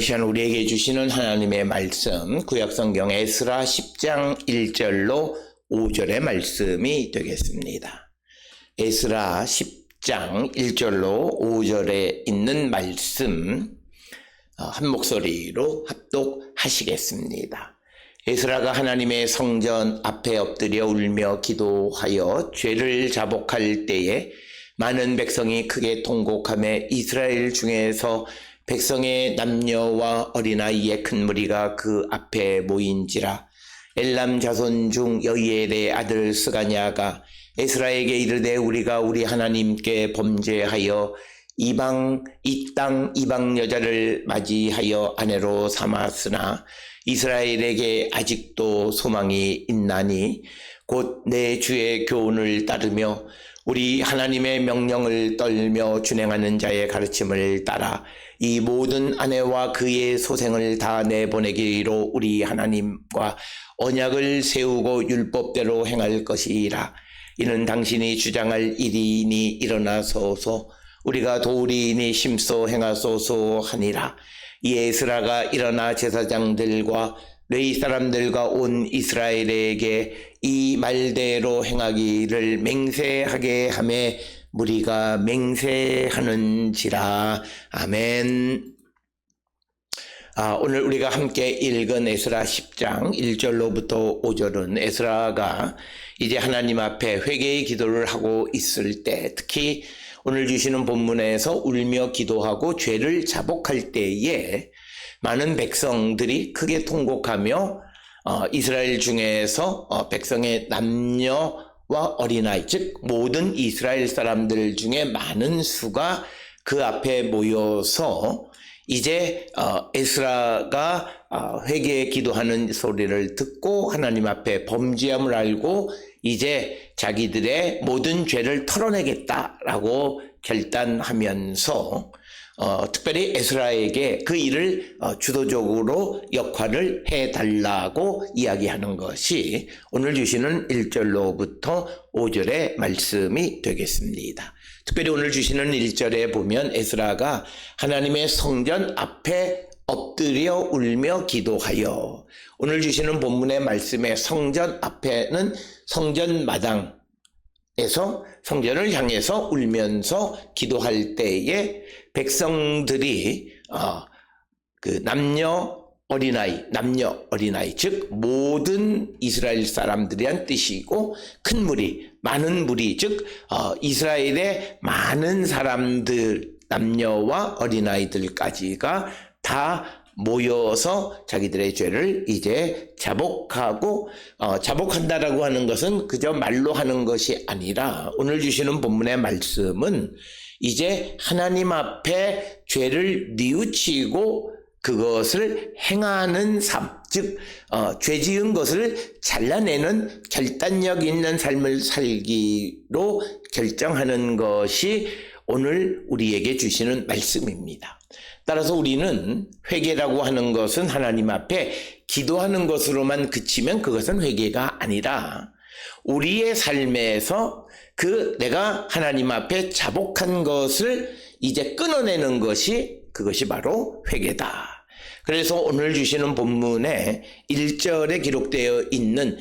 시간 우리에게 주시는 하나님의 말씀, 구약성경 에스라 10장 1절로 5절의 말씀이 되겠습니다. 에스라 10장 1절로 5절에 있는 말씀 한 목소리로 합독하시겠습니다. 에스라가 하나님의 성전 앞에 엎드려 울며 기도하여 죄를 자복할 때에 많은 백성이 크게 통곡하며 이스라엘 중에서 백성의 남녀와 어린아이의 큰 무리가 그 앞에 모인지라. 엘람 자손 중 여이엘의 아들 스가냐가 에스라에게 이르되 우리가 우리 하나님께 범죄하여 이 땅 이방 여자를 맞이하여 아내로 삼았으나 이스라엘에게 아직도 소망이 있나니 곧 내 주의 교훈을 따르며 우리 하나님의 명령을 떨며 준행하는 자의 가르침을 따라 이 모든 아내와 그의 소생을 다 내보내기로 우리 하나님과 언약을 세우고 율법대로 행할 것이라. 이는 당신이 주장할 일이니 일어나소서. 우리가 도리니 심소 행하소서 하니라. 이 에스라가 일어나 제사장들과 레위 사람들과 온 이스라엘에게 이 말대로 행하기를 맹세하게 하매 무리가 맹세하는지라. 아멘. 오늘 우리가 함께 읽은 에스라 10장 1절로부터 5절은 에스라가 이제 하나님 앞에 회개의 기도를 하고 있을 때, 특히 오늘 주시는 본문에서 울며 기도하고 죄를 자복할 때에 많은 백성들이 크게 통곡하며 이스라엘 중에서 백성의 남녀와 어린아이, 즉 모든 이스라엘 사람들 중에 많은 수가 그 앞에 모여서 이제 에스라가 회개에 기도하는 소리를 듣고 하나님 앞에 범죄함을 알고 이제 자기들의 모든 죄를 털어내겠다라고 결단하면서 특별히 에스라에게 그 일을 주도적으로 역할을 해달라고 이야기하는 것이 오늘 주시는 1절로부터 5절의 말씀이 되겠습니다. 특별히 오늘 주시는 1절에 보면 에스라가 하나님의 성전 앞에 엎드려 울며 기도하여, 오늘 주시는 본문의 말씀에 성전 앞에는 성전 마당에서 성전을 향해서 울면서 기도할 때에 백성들이 그 남녀 어린아이, 즉 모든 이스라엘 사람들이란 뜻이고, 큰 무리, 많은 무리, 즉 이스라엘의 많은 사람들, 남녀와 어린아이들까지가 다 모여서 자기들의 죄를 이제 자복하고, 자복한다라고 하는 것은 그저 말로 하는 것이 아니라 오늘 주시는 본문의 말씀은 이제 하나님 앞에 죄를 뉘우치고 그것을 행하는 삶, 즉 죄 지은 것을 잘라내는 결단력 있는 삶을 살기로 결정하는 것이 오늘 우리에게 주시는 말씀입니다. 따라서 우리는 회개라고 하는 것은 하나님 앞에 기도하는 것으로만 그치면 그것은 회개가 아니라 우리의 삶에서 내가 하나님 앞에 자복한 것을 이제 끊어내는 것이, 그것이 바로 회개다. 그래서 오늘 주시는 본문에 1절에 기록되어 있는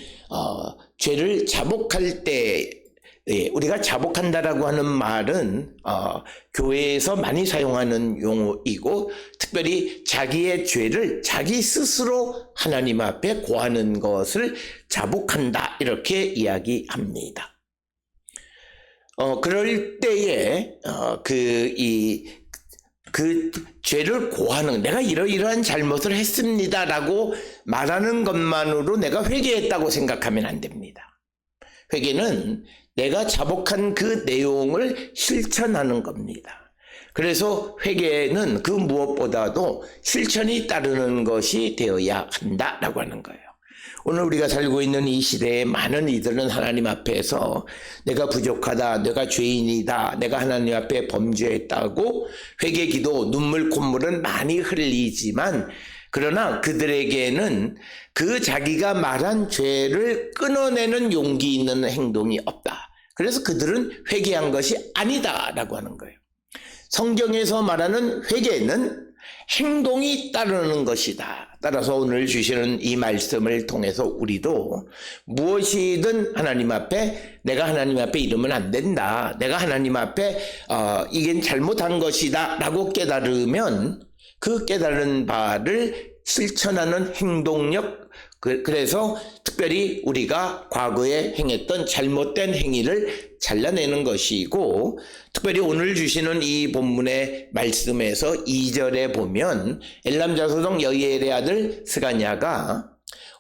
죄를 자복할 때, 우리가 자복한다라고 하는 말은 교회에서 많이 사용하는 용어이고, 특별히 자기의 죄를 자기 스스로 하나님 앞에 고하는 것을 자복한다, 이렇게 이야기합니다. 그럴 때에 그 죄를 고하는, 내가 이러이러한 잘못을 했습니다라고 말하는 것만으로 내가 회개했다고 생각하면 안 됩니다. 회개는 내가 자복한 그 내용을 실천하는 겁니다. 그래서 회개는 그 무엇보다도 실천이 따르는 것이 되어야 한다라고 하는 거예요. 오늘 우리가 살고 있는 이 시대에 많은 이들은 하나님 앞에서 내가 부족하다, 내가 죄인이다, 내가 하나님 앞에 범죄했다고 회개 기도, 눈물 콧물은 많이 흘리지만, 그러나 그들에게는 그 자기가 말한 죄를 끊어내는 용기 있는 행동이 없다. 그래서 그들은 회개한 것이 아니다라고 하는 거예요. 성경에서 말하는 회개는 행동이 따르는 것이다. 따라서 오늘 주시는 이 말씀을 통해서 우리도 무엇이든 하나님 앞에 내가 하나님 앞에 이러면 안 된다. 내가 하나님 앞에 이게 잘못한 것이다 라고 깨달으면 그 깨달은 바를 실천하는 행동력, 그래서 특별히 우리가 과거에 행했던 잘못된 행위를 잘라내는 것이고, 특별히 오늘 주시는 이 본문의 말씀에서 2절에 보면 엘람 자손 여이엘의 아들 스가냐가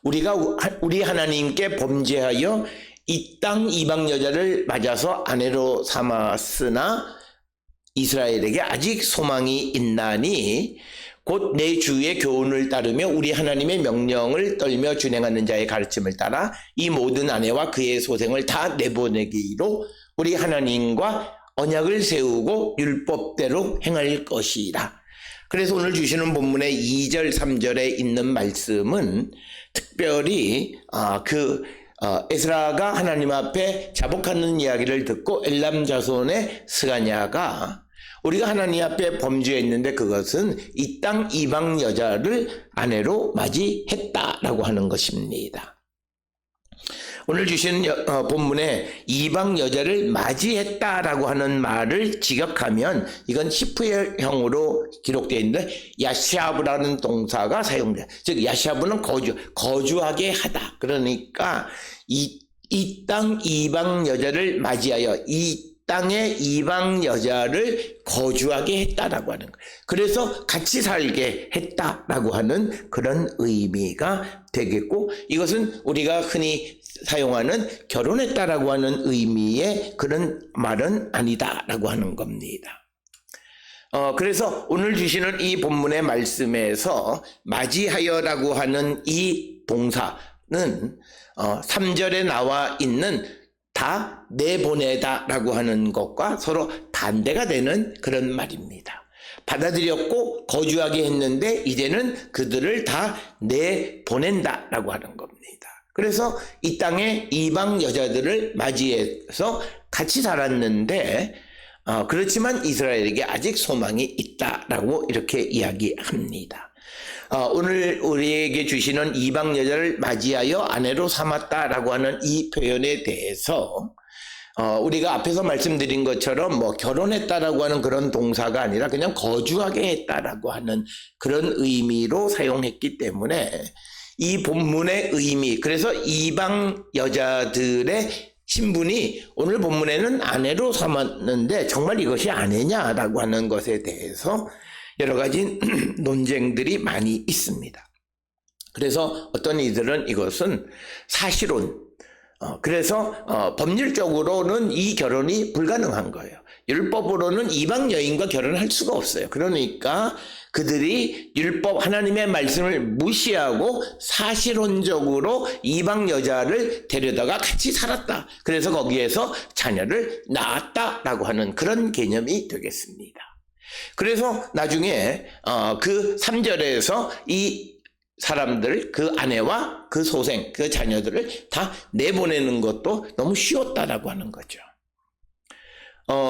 우리 하나님께 범죄하여 이 땅 이방 여자를 맞아서 아내로 삼았으나 이스라엘에게 아직 소망이 있나니 곧 내 주의 교훈을 따르며 우리 하나님의 명령을 떨며 준행하는 자의 가르침을 따라 이 모든 아내와 그의 소생을 다 내보내기로 우리 하나님과 언약을 세우고 율법대로 행할 것이라. 그래서 오늘 주시는 본문의 2절 3절에 있는 말씀은 특별히 에스라가 하나님 앞에 자복하는 이야기를 듣고 엘람 자손의 스가냐가 우리가 하나님 앞에 범죄했는데 그것은 이 땅 이방 여자를 아내로 맞이했다라고 하는 것입니다. 오늘 주신 본문에 이방 여자를 맞이했다라고 하는 말을 직역하면 이건 히브리어형으로 기록되어 있는데 야샤브라는 동사가 사용돼요. 즉 야샤브는 거주하게 하다. 그러니까 이 땅 이방 여자를 맞이하여 이 땅에 이방 여자를 거주하게 했다라고 하는 거예요. 그래서 같이 살게 했다라고 하는 그런 의미가 되겠고, 이것은 우리가 흔히 사용하는 결혼했다라고 하는 의미의 그런 말은 아니다라고 하는 겁니다. 그래서 오늘 주시는 이 본문의 말씀에서 맞이하여라고 하는 이 동사는 3절에 나와 있는 다 내보내다 라고 하는 것과 서로 반대가 되는 그런 말입니다. 받아들였고 거주하게 했는데 이제는 그들을 다 내보낸다 라고 하는 겁니다. 그래서 이 땅에 이방 여자들을 맞이해서 같이 살았는데 그렇지만 이스라엘에게 아직 소망이 있다라고 이렇게 이야기합니다. 오늘 우리에게 주시는 이방 여자를 맞이하여 아내로 삼았다라고 하는 이 표현에 대해서 우리가 앞에서 말씀드린 것처럼 결혼했다라고 하는 그런 동사가 아니라 그냥 거주하게 했다라고 하는 그런 의미로 사용했기 때문에 이 본문의 의미, 그래서 이방 여자들의 신분이 오늘 본문에는 아내로 삼았는데 정말 이것이 아내냐라고 하는 것에 대해서 여러 가지 논쟁들이 많이 있습니다. 그래서 어떤 이들은 이것은 사실혼, 그래서 법률적으로는 이 결혼이 불가능한 거예요. 율법으로는 이방 여인과 결혼할 수가 없어요. 그러니까 그들이 율법 하나님의 말씀을 무시하고 사실혼적으로 이방 여자를 데려다가 같이 살았다. 그래서 거기에서 자녀를 낳았다라고 하는 그런 개념이 되겠습니다. 그래서 나중에 그 3절에서 이 사람들, 그 아내와 그 소생, 그 자녀들을 다 내보내는 것도 너무 쉬웠다라고 하는 거죠.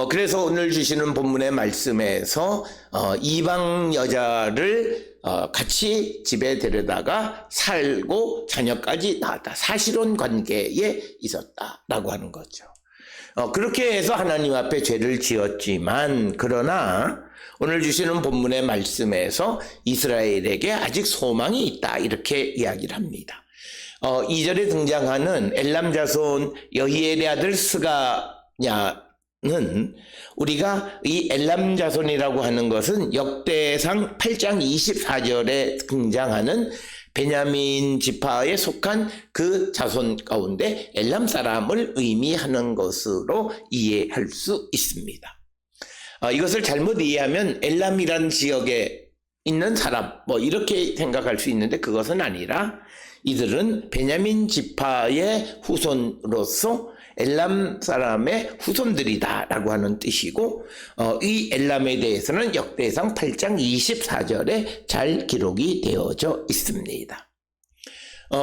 그래서 오늘 주시는 본문의 말씀에서 이방 여자를 같이 집에 데려다가 살고 자녀까지 낳았다. 사실혼 관계에 있었다라고 하는 거죠. 그렇게 해서 하나님 앞에 죄를 지었지만, 그러나 오늘 주시는 본문의 말씀에서 이스라엘에게 아직 소망이 있다, 이렇게 이야기를 합니다. 2절에 등장하는 엘람 자손 여히엘의 아들 스가냐는 우리가 이 엘람 자손이라고 하는 것은 역대상 8장 24절에 등장하는 베냐민 지파에 속한 그 자손 가운데 엘람 사람을 의미하는 것으로 이해할 수 있습니다. 이것을 잘못 이해하면 엘람이라는 지역에 있는 사람 이렇게 생각할 수 있는데 그것은 아니라 이들은 베냐민 지파의 후손으로서 엘람 사람의 후손들이다라고 하는 뜻이고, 이 엘람에 대해서는 역대상 8장 24절에 잘 기록이 되어져 있습니다.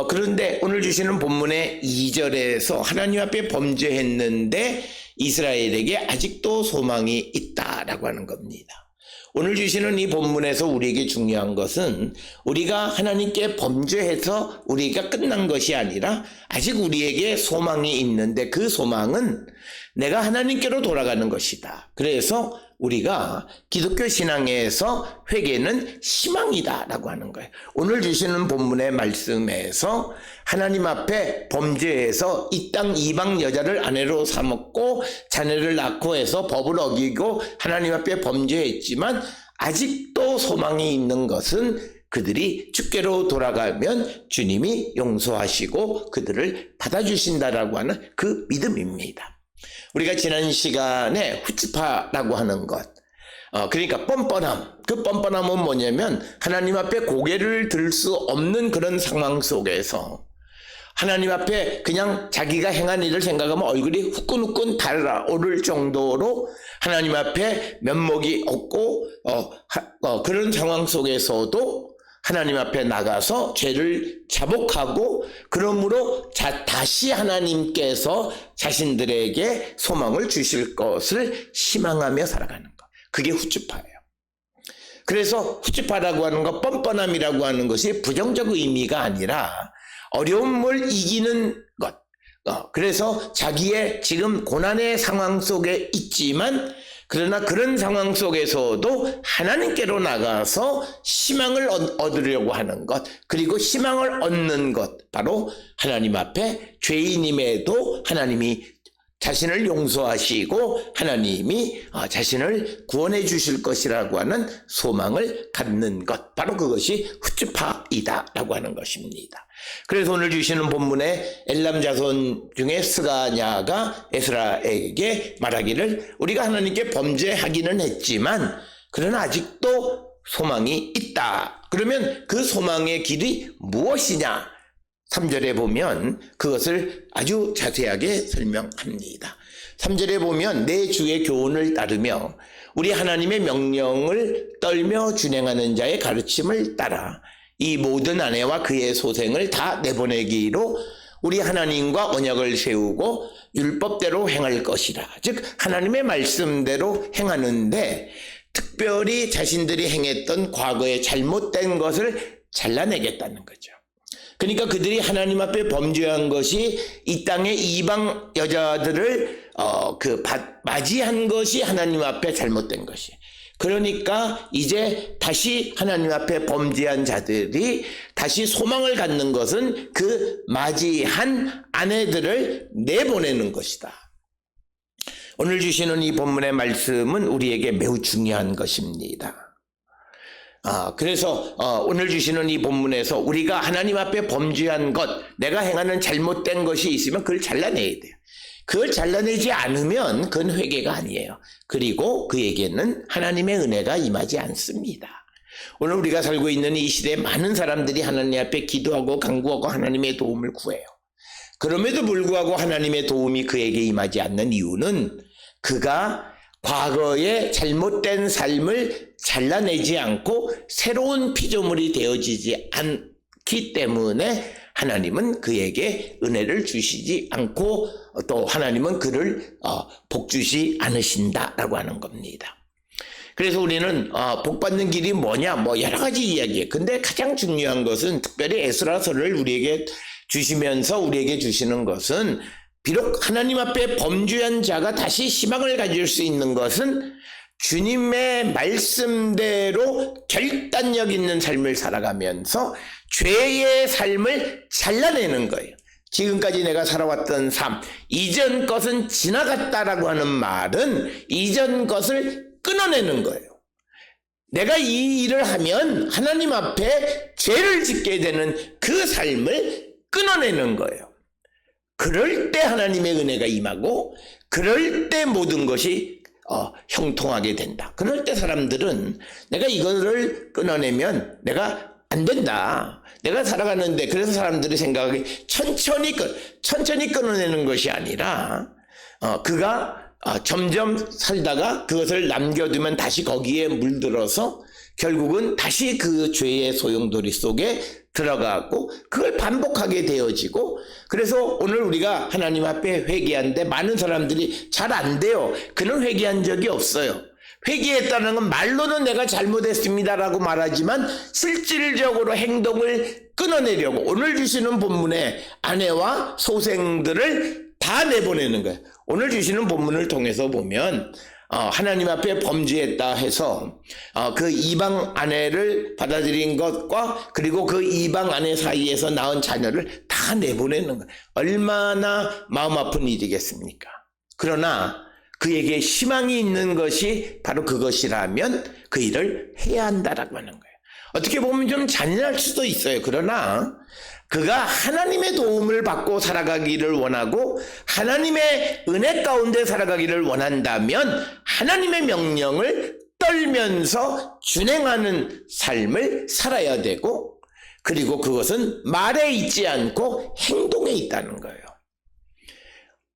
그런데 오늘 주시는 본문의 2절에서 하나님 앞에 범죄했는데 이스라엘에게 아직도 소망이 있다라고 하는 겁니다. 오늘 주시는 이 본문에서 우리에게 중요한 것은 우리가 하나님께 범죄해서 우리가 끝난 것이 아니라 아직 우리에게 소망이 있는데 그 소망은 내가 하나님께로 돌아가는 것이다. 그래서 우리가 기독교 신앙에서 회개는 희망이다라고 하는 거예요. 오늘 주시는 본문의 말씀에서 하나님 앞에 범죄해서 이 땅 이방 여자를 아내로 삼았고 자녀를 낳고 해서 법을 어기고 하나님 앞에 범죄했지만 아직도 소망이 있는 것은 그들이 주께로 돌아가면 주님이 용서하시고 그들을 받아주신다라고 하는 그 믿음입니다. 우리가 지난 시간에 후츠파라고 하는 것, 그러니까 뻔뻔함. 그 뻔뻔함은 뭐냐면 하나님 앞에 고개를 들 수 없는 그런 상황 속에서 하나님 앞에 그냥 자기가 행한 일을 생각하면 얼굴이 후끈후끈 달아오를 정도로 하나님 앞에 면목이 없고 그런 상황 속에서도 하나님 앞에 나가서 죄를 자복하고 그러므로 다시 하나님께서 자신들에게 소망을 주실 것을 희망하며 살아가는 것. 그게 후츠파예요. 그래서 후츠파라고 하는 것, 뻔뻔함이라고 하는 것이 부정적 의미가 아니라 어려움을 이기는 것. 그래서 자기의 지금 고난의 상황 속에 있지만 그러나 그런 상황 속에서도 하나님께로 나가서 희망을 얻으려고 하는 것, 그리고 희망을 얻는 것, 바로 하나님 앞에 죄인임에도 하나님이 자신을 용서하시고 하나님이 자신을 구원해 주실 것이라고 하는 소망을 갖는 것, 바로 그것이 후츠파이다라고 하는 것입니다. 그래서 오늘 주시는 본문에 엘람 자손 중에 스가냐가 에스라에게 말하기를 우리가 하나님께 범죄하기는 했지만 그러나 아직도 소망이 있다. 그러면 그 소망의 길이 무엇이냐? 3절에 보면 그것을 아주 자세하게 설명합니다. 3절에 보면 내 주의 교훈을 따르며 우리 하나님의 명령을 떨며 준행하는 자의 가르침을 따라 이 모든 아내와 그의 소생을 다 내보내기로 우리 하나님과 언약을 세우고 율법대로 행할 것이라. 즉 하나님의 말씀대로 행하는데 특별히 자신들이 행했던 과거의 잘못된 것을 잘라내겠다는 거죠. 그러니까 그들이 하나님 앞에 범죄한 것이 이 땅의 이방 여자들을 맞이한 것이 하나님 앞에 잘못된 것이. 그러니까 이제 다시 하나님 앞에 범죄한 자들이 다시 소망을 갖는 것은 그 맞이한 아내들을 내보내는 것이다. 오늘 주시는 이 본문의 말씀은 우리에게 매우 중요한 것입니다. 그래서 오늘 주시는 이 본문에서 우리가 하나님 앞에 범죄한 것, 내가 행하는 잘못된 것이 있으면 그걸 잘라내야 돼요. 그걸 잘라내지 않으면 그건 회개가 아니에요. 그리고 그에게는 하나님의 은혜가 임하지 않습니다. 오늘 우리가 살고 있는 이 시대에 많은 사람들이 하나님 앞에 기도하고 간구하고 하나님의 도움을 구해요. 그럼에도 불구하고 하나님의 도움이 그에게 임하지 않는 이유는 그가 과거의 잘못된 삶을 잘라내지 않고 새로운 피조물이 되어지지 않기 때문에 하나님은 그에게 은혜를 주시지 않고 또 하나님은 그를 복주시 않으신다라고 하는 겁니다. 그래서 우리는 복받는 길이 뭐냐 여러 가지 이야기예요. 근데 가장 중요한 것은 특별히 에스라서를 우리에게 주시면서 우리에게 주시는 것은 비록 하나님 앞에 범죄한 자가 다시 희망을 가질 수 있는 것은 주님의 말씀대로 결단력 있는 삶을 살아가면서 죄의 삶을 잘라내는 거예요. 지금까지 내가 살아왔던 삶, 이전 것은 지나갔다라고 하는 말은 이전 것을 끊어내는 거예요. 내가 이 일을 하면 하나님 앞에 죄를 짓게 되는 그 삶을 끊어내는 거예요. 그럴 때 하나님의 은혜가 임하고 그럴 때 모든 것이 형통하게 된다. 그럴 때 사람들은 내가 이거를 끊어내면 내가 안 된다. 내가 살아가는데 그래서 사람들이 생각하기 천천히 끊어내는 것이 아니라 그가 점점 살다가 그것을 남겨두면 다시 거기에 물들어서 결국은 다시 그 죄의 소용돌이 속에 들어가고 그걸 반복하게 되어지고 그래서 오늘 우리가 하나님 앞에 회개하는데 많은 사람들이 잘 안 돼요. 그는 회개한 적이 없어요. 회개했다는 건 말로는 내가 잘못했습니다라고 말하지만 실질적으로 행동을 끊어내려고 오늘 주시는 본문에 아내와 소생들을 다 내보내는 거예요. 오늘 주시는 본문을 통해서 보면 하나님 앞에 범죄했다 해서 그 이방 아내를 받아들인 것과 그리고 그 이방 아내 사이에서 낳은 자녀를 다 내보내는 거예요. 얼마나 마음 아픈 일이겠습니까? 그러나 그에게 희망이 있는 것이 바로 그것이라면 그 일을 해야 한다라고 하는 거예요. 어떻게 보면 좀 잔인할 수도 있어요. 그러나 그가 하나님의 도움을 받고 살아가기를 원하고 하나님의 은혜 가운데 살아가기를 원한다면 하나님의 명령을 떨면서 준행하는 삶을 살아야 되고 그리고 그것은 말에 있지 않고 행동에 있다는 거예요.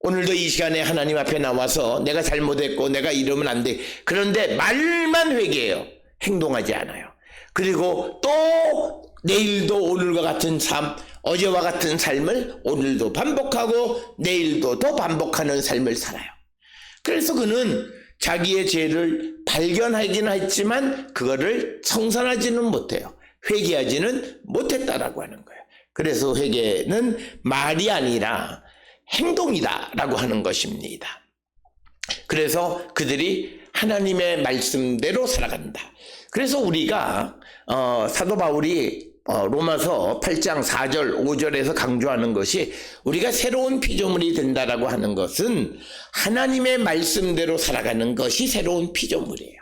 오늘도 이 시간에 하나님 앞에 나와서 내가 잘못했고 내가 이러면 안 돼. 그런데 말만 회개해요. 행동하지 않아요. 그리고 또 내일도 오늘과 같은 삶, 어제와 같은 삶을 오늘도 반복하고 내일도 더 반복하는 삶을 살아요. 그래서 그는 자기의 죄를 발견하긴 했지만 그거를 청산하지는 못해요. 회개하지는 못했다라고 하는 거예요. 그래서 회개는 말이 아니라 행동이다라고 하는 것입니다. 그래서 그들이 하나님의 말씀대로 살아간다. 그래서 우리가 사도 바울이 로마서 8장 4절 5절에서 강조하는 것이 우리가 새로운 피조물이 된다라고 하는 것은 하나님의 말씀대로 살아가는 것이 새로운 피조물이에요.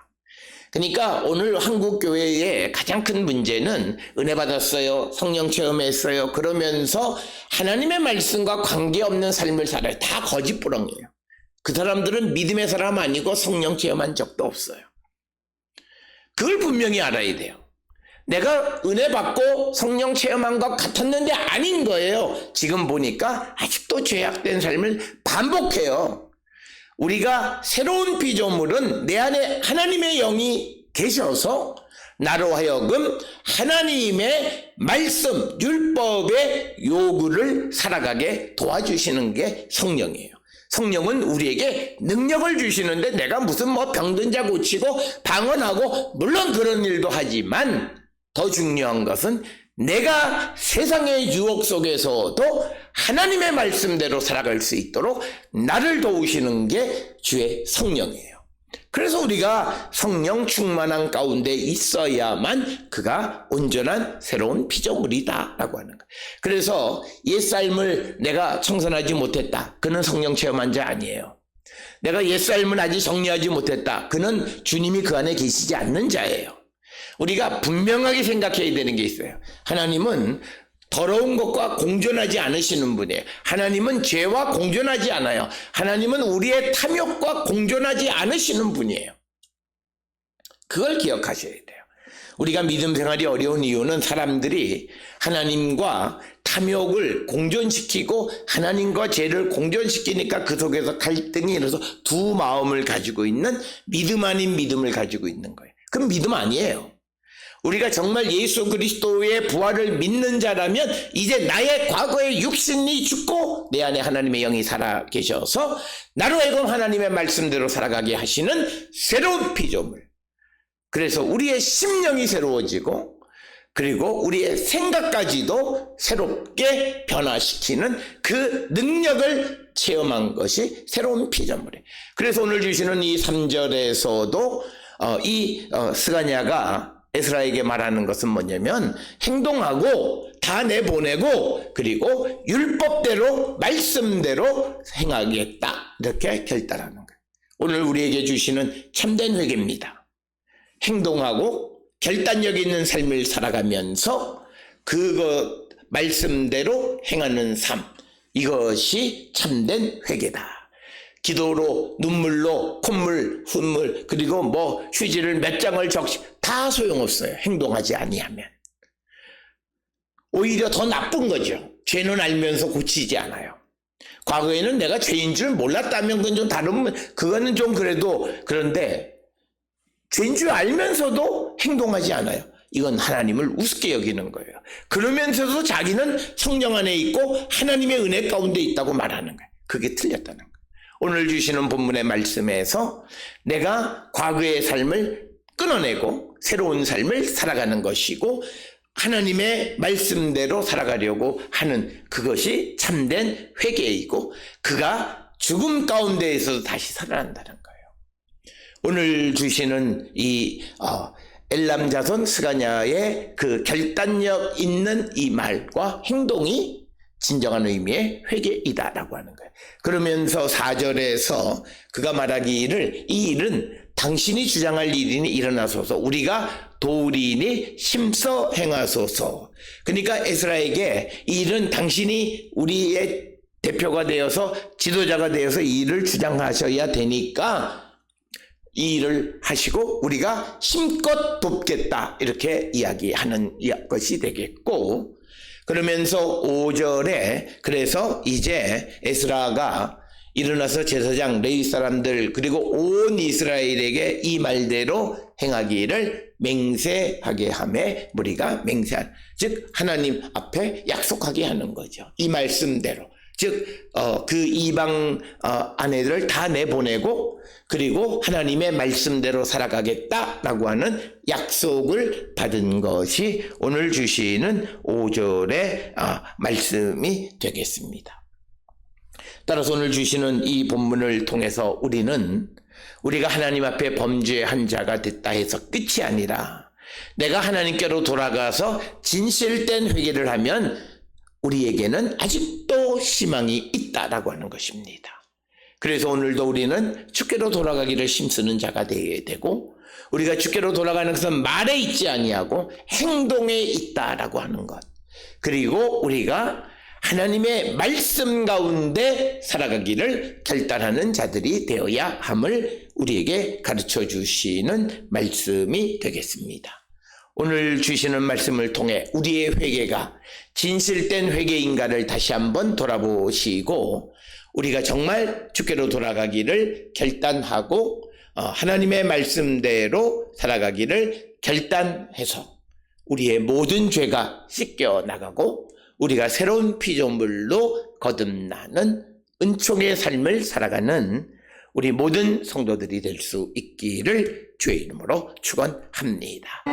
그러니까 오늘 한국 교회의 가장 큰 문제는 은혜 받았어요, 성령 체험했어요, 그러면서 하나님의 말씀과 관계없는 삶을 살아요. 다 거짓부렁이에요. 그 사람들은 믿음의 사람 아니고 성령 체험한 적도 없어요. 그걸 분명히 알아야 돼요. 내가 은혜 받고 성령 체험한 것 같았는데 아닌 거예요. 지금 보니까 아직도 죄악된 삶을 반복해요. 우리가 새로운 피조물은 내 안에 하나님의 영이 계셔서 나로 하여금 하나님의 말씀, 율법의 요구를 살아가게 도와주시는 게 성령이에요. 성령은 우리에게 능력을 주시는데 내가 무슨 병든 자 고치고 방언하고 물론 그런 일도 하지만 더 중요한 것은 내가 세상의 유혹 속에서도 하나님의 말씀대로 살아갈 수 있도록 나를 도우시는 게 주의 성령이에요. 그래서 우리가 성령 충만한 가운데 있어야만 그가 온전한 새로운 피조물이다 라고 하는 거예요. 그래서 옛삶을 내가 청산하지 못했다. 그는 성령 체험한 자 아니에요. 내가 옛삶을 아직 정리하지 못했다. 그는 주님이 그 안에 계시지 않는 자예요. 우리가 분명하게 생각해야 되는 게 있어요. 하나님은 더러운 것과 공존하지 않으시는 분이에요. 하나님은 죄와 공존하지 않아요. 하나님은 우리의 탐욕과 공존하지 않으시는 분이에요. 그걸 기억하셔야 돼요. 우리가 믿음 생활이 어려운 이유는 사람들이 하나님과 탐욕을 공존시키고 하나님과 죄를 공존시키니까 그 속에서 갈등이 일어서 두 마음을 가지고 있는 믿음 아닌 믿음을 가지고 있는 거예요. 그럼 믿음 아니에요. 우리가 정말 예수 그리스도의 부활을 믿는 자라면 이제 나의 과거의 육신이 죽고 내 안에 하나님의 영이 살아 계셔서 나로 하여금 하나님의 말씀대로 살아가게 하시는 새로운 피조물. 그래서 우리의 심령이 새로워지고 그리고 우리의 생각까지도 새롭게 변화시키는 그 능력을 체험한 것이 새로운 피조물이에요. 그래서 오늘 주시는 이 3절에서도 스가랴가 에스라에게 말하는 것은 뭐냐면 행동하고 다 내보내고 그리고 율법대로 말씀대로 행하겠다 이렇게 결단하는 거예요. 오늘 우리에게 주시는 참된 회개입니다. 행동하고 결단력 있는 삶을 살아가면서 그것 말씀대로 행하는 삶, 이것이 참된 회개다. 기도로 눈물로 콧물 훗물 그리고 휴지를 몇 장을 다 소용없어요. 행동하지 아니하면 오히려 더 나쁜 거죠. 죄는 알면서 고치지 않아요. 과거에는 내가 죄인 줄 몰랐다면 그건 좀 다른, 그거는 좀 그래도, 그런데 죄인 줄 알면서도 행동하지 않아요. 이건 하나님을 우습게 여기는 거예요. 그러면서도 자기는 성령 안에 있고 하나님의 은혜 가운데 있다고 말하는 거예요. 그게 틀렸다는 거예요. 오늘 주시는 본문의 말씀에서 내가 과거의 삶을 끊어내고 새로운 삶을 살아가는 것이고 하나님의 말씀대로 살아가려고 하는 그것이 참된 회개이고 그가 죽음 가운데에서도 다시 살아난다는 거예요. 오늘 주시는 이 엘람 자손 스가냐의 그 결단력 있는 이 말과 행동이 진정한 의미의 회개이다라고 하는 거예요. 그러면서 4절에서 그가 말하기를 이 일은 당신이 주장할 일이니 일어나소서 우리가 도리니 심서 행하소서. 그러니까 에스라에게 이 일은 당신이 우리의 대표가 되어서 지도자가 되어서 이 일을 주장하셔야 되니까 이 일을 하시고 우리가 힘껏 돕겠다 이렇게 이야기하는 것이 되겠고 그러면서 5절에 그래서 이제 에스라가 일어나서 제사장 레위 사람들 그리고 온 이스라엘에게 이 말대로 행하기를 맹세하게 하매 무리가 맹세한 즉 하나님 앞에 약속하게 하는 거죠. 이 말씀대로 즉 그 이방 아내들을 다 내보내고 그리고 하나님의 말씀대로 살아가겠다라고 하는 약속을 받은 것이 오늘 주시는 5절의 말씀이 되겠습니다. 따라서 오늘 주시는 이 본문을 통해서 우리가 하나님 앞에 범죄한 자가 됐다 해서 끝이 아니라 내가 하나님께로 돌아가서 진실된 회개를 하면 우리에게는 아직도 희망이 있다라고 하는 것입니다. 그래서 오늘도 우리는 주께로 돌아가기를 힘쓰는 자가 되어야 되고 우리가 주께로 돌아가는 것은 말에 있지 아니하고 행동에 있다라고 하는 것 그리고 우리가 하나님의 말씀 가운데 살아가기를 결단하는 자들이 되어야 함을 우리에게 가르쳐 주시는 말씀이 되겠습니다. 오늘 주시는 말씀을 통해 우리의 회개가 진실된 회개인가를 다시 한번 돌아보시고 우리가 정말 주께로 돌아가기를 결단하고 하나님의 말씀대로 살아가기를 결단해서 우리의 모든 죄가 씻겨 나가고 우리가 새로운 피조물로 거듭나는 은총의 삶을 살아가는 우리 모든 성도들이 될 수 있기를 주의 이름으로 축원합니다.